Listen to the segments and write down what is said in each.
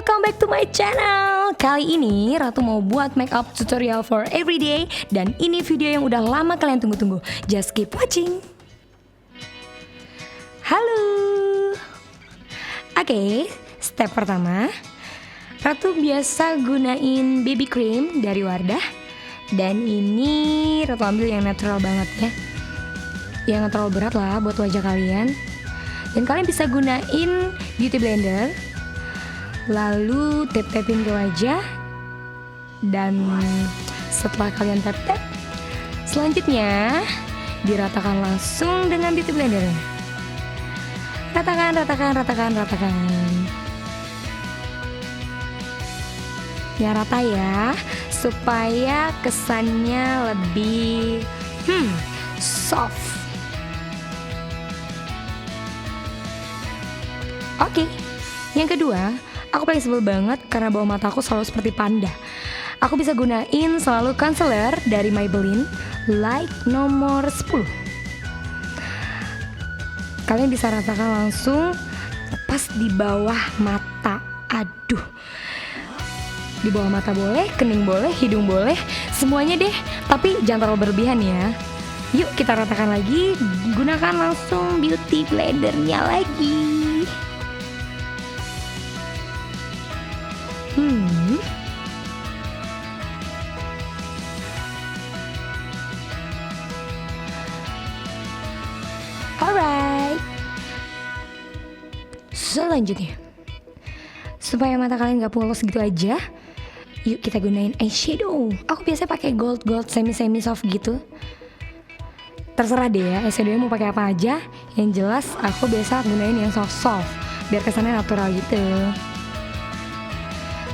welcome back to my channel. Kali ini Ratu mau buat makeup tutorial for everyday. Dan ini video yang udah lama kalian tunggu-tunggu. Just keep watching. Halo. Oke, step pertama, Ratu biasa gunain baby cream dari Wardah. Dan ini Ratu ambil yang natural banget ya, yang gak terlalu berat lah buat wajah kalian. Dan kalian bisa gunain beauty blender, lalu tap-tapin ke wajah. Dan setelah kalian tap-tap, selanjutnya diratakan langsung dengan beauty blender. Ratakan. Ya rata ya, supaya kesannya lebih soft. Oke, yang kedua, aku paling sebel banget karena bawah mataku selalu seperti panda. Aku bisa gunain selalu concealer dari Maybelline Light nomor 10. Kalian bisa ratakan langsung pas di bawah mata. Aduh, di bawah mata boleh, kening boleh, hidung boleh, semuanya deh. Tapi jangan terlalu berlebihan ya. Yuk kita ratakan lagi, gunakan langsung beauty blendernya lagi. Alright. Selanjutnya, supaya mata kalian gak polos gitu aja, yuk kita gunain eyeshadow. Aku biasanya pakai gold semi soft gitu. Terserah deh ya, eyeshadow mau pakai apa aja. Yang jelas aku biasa gunain yang soft biar kesannya natural gitu.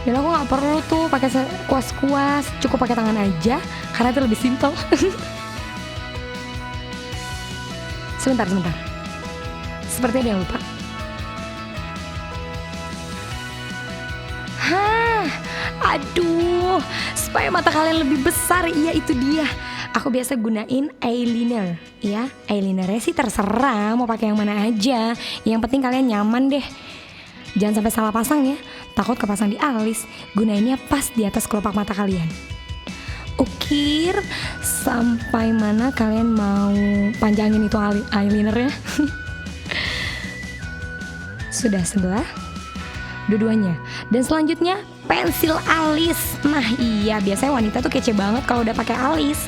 Dan aku nggak perlu tuh pakai kuas-kuas, cukup pakai tangan aja karena itu lebih simpel. Sebentar. Seperti ada yang lupa. Aduh, supaya mata kalian lebih besar, iya itu dia. Aku biasa gunain eyeliner, ya. Eyelinernya sih terserah mau pakai yang mana aja. Yang penting kalian nyaman deh. Jangan sampai salah pasang ya, takut kepasang di alis. Gunainnya pas di atas kelopak mata kalian. Ukir sampai mana kalian mau panjangin itu eyelinernya. Sudah sebelah, dua-duanya. Dan selanjutnya pensil alis. Nah iya, biasanya wanita tuh kece banget kalau udah pakai alis.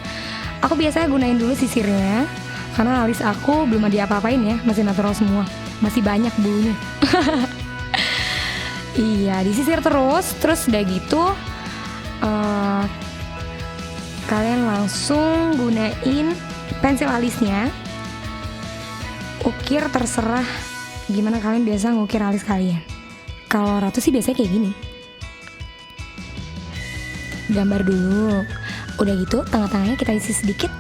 Aku biasanya gunain dulu sisirnya, karena alis aku belum ada apa-apain ya, masih natural semua, masih banyak bulunya. Iya, disisir terus udah gitu kalian langsung gunain pensil alisnya. Ukir terserah gimana kalian biasa ngukir alis kalian. Kalau Ratu sih biasanya kayak gini. Gambar dulu, udah gitu tengah-tengahnya kita isi sedikit,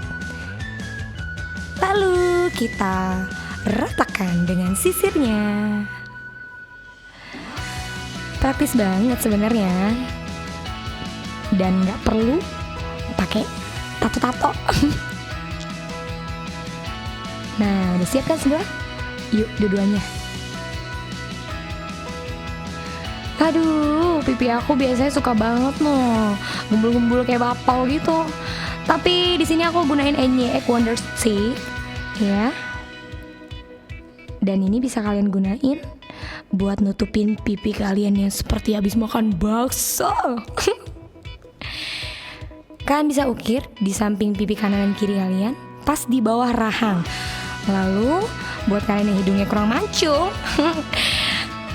lalu kita ratakan dengan sisirnya. Praktis banget sebenarnya, dan nggak perlu pakai tato-tato. Nah, udah siap kan sebelah? Yuk dua-duanya. Aduh, pipi aku biasanya suka banget loh, gumbul-gumbul kayak bapau gitu. Tapi di sini aku gunain Egg Wonder Stick, ya. Dan ini bisa kalian gunain buat nutupin pipi kalian yang seperti habis makan bakso. Kalian bisa ukir di samping pipi kanan dan kiri kalian, pas di bawah rahang. Lalu buat kalian yang hidungnya kurang mancung,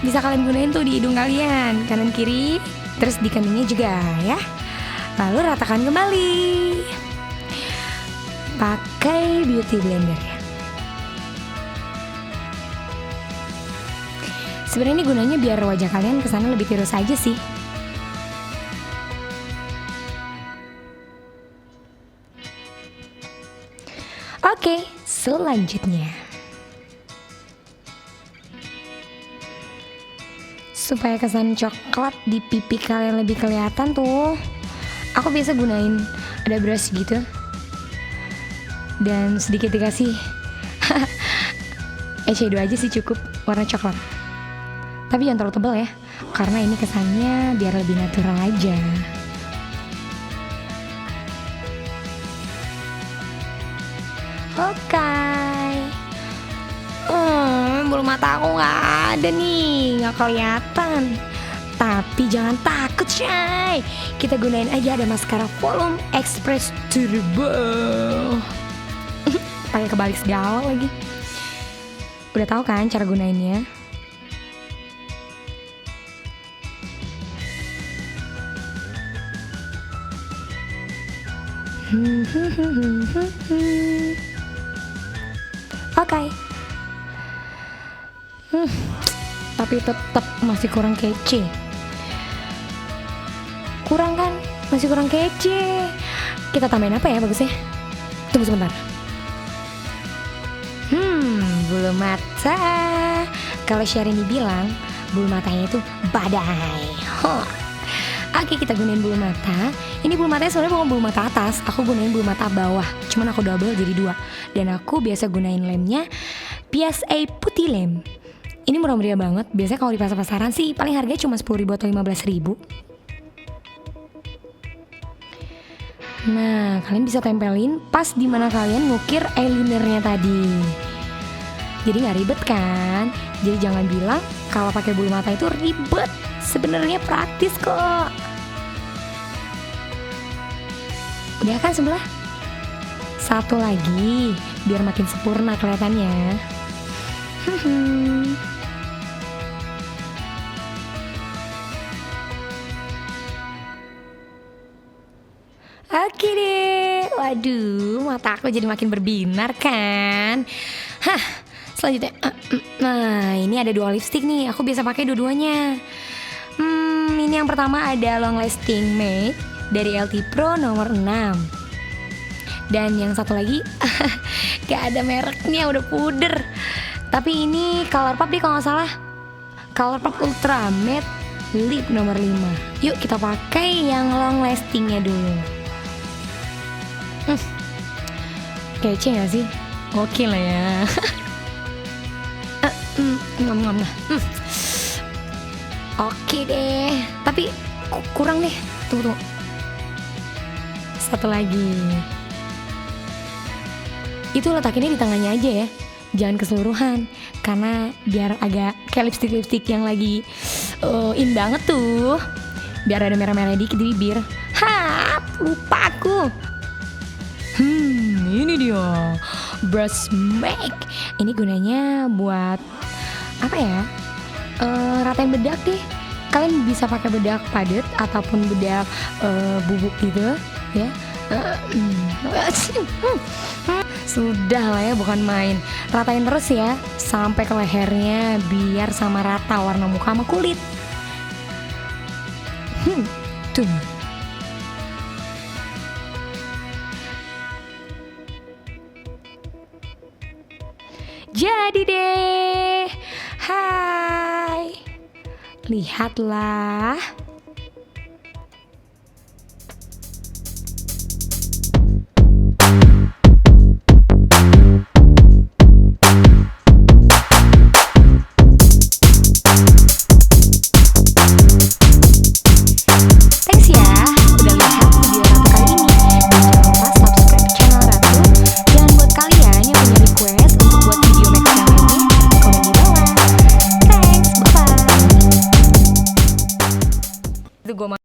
bisa kalian gunain tuh di hidung kalian, kanan kiri, terus di keningnya juga ya. Lalu ratakan kembali pakai beauty blender ya. Sebenarnya ini gunanya biar wajah kalian kesannya lebih tirus aja sih. Oke, selanjutnya, supaya kesan coklat di pipi kalian lebih kelihatan tuh, aku biasa gunain ada brush gitu, dan sedikit dikasih eyeshadow aja sih cukup, warna coklat. Tapi jangan terlalu tebal ya, karena ini kesannya biar lebih natural aja. Oke. Bulu mata aku nggak ada nih, nggak kelihatan. Tapi jangan takut, Shay. Kita gunain aja ada maskara Volume Express Turbo. Pakai kebalik segala lagi. Udah tahu kan cara gunainnya? Oke. Tapi tetap masih kurang kece. Kurang kan? Masih kurang kece. Kita tambahin apa ya bagusnya? Tunggu sebentar. Bulu mata. Kalau Syahrini bilang bulu matanya itu badai. Oke, kita gunain bulu mata. Ini bulu matanya sebenarnya bukan bulu mata atas. Aku gunain bulu mata bawah. Cuman aku double jadi 2. Dan aku biasa gunain lemnya PSA putih lem. Ini murah meriah banget. Biasanya kalau di pasar-pasaran sih paling harganya cuma 10.000 atau 15.000. Nah, kalian bisa tempelin pas dimana kalian ngukir eyelinernya tadi. Jadi nggak ribet kan? Jadi jangan bilang kalau pakai bulu mata itu ribet. Sebenarnya praktis kok. Udah kan sebelah? Satu lagi biar makin sempurna kelihatannya. Oke deh. Waduh, mata aku jadi makin berbinar kan. Selanjutnya nah, ini ada 2 lipstick nih. Aku biasa pakai dua-duanya. Ini yang pertama ada Long Lasting Matte dari LT Pro nomor 6. Dan yang satu lagi gak ada mereknya, udah puder. Tapi ini Colourpop deh kalau gak salah. Colourpop Ultra Matte Lip nomor 5. Yuk kita pakai yang long lastingnya dulu. Kece gak sih? Oke lah ya. Oke deh. Tapi kurang deh. Tunggu. Satu lagi. Itu letakinnya di tangannya aja ya. Jangan keseluruhan. Karena biar agak kayak lipstick yang lagi in banget tuh. Biar ada merah-merah dikit di bibir. Lupa aku. Ini dia Brush Make. Ini gunanya buat apa ya? Ratain bedak deh. Kalian bisa pakai bedak padat ataupun bedak bubuk gitu ya. Sudah lah ya, bukan main. Ratain terus ya sampai ke lehernya biar sama rata warna muka sama kulit. Tuh. Jadi deh. Hai. Lihatlah. Itu gue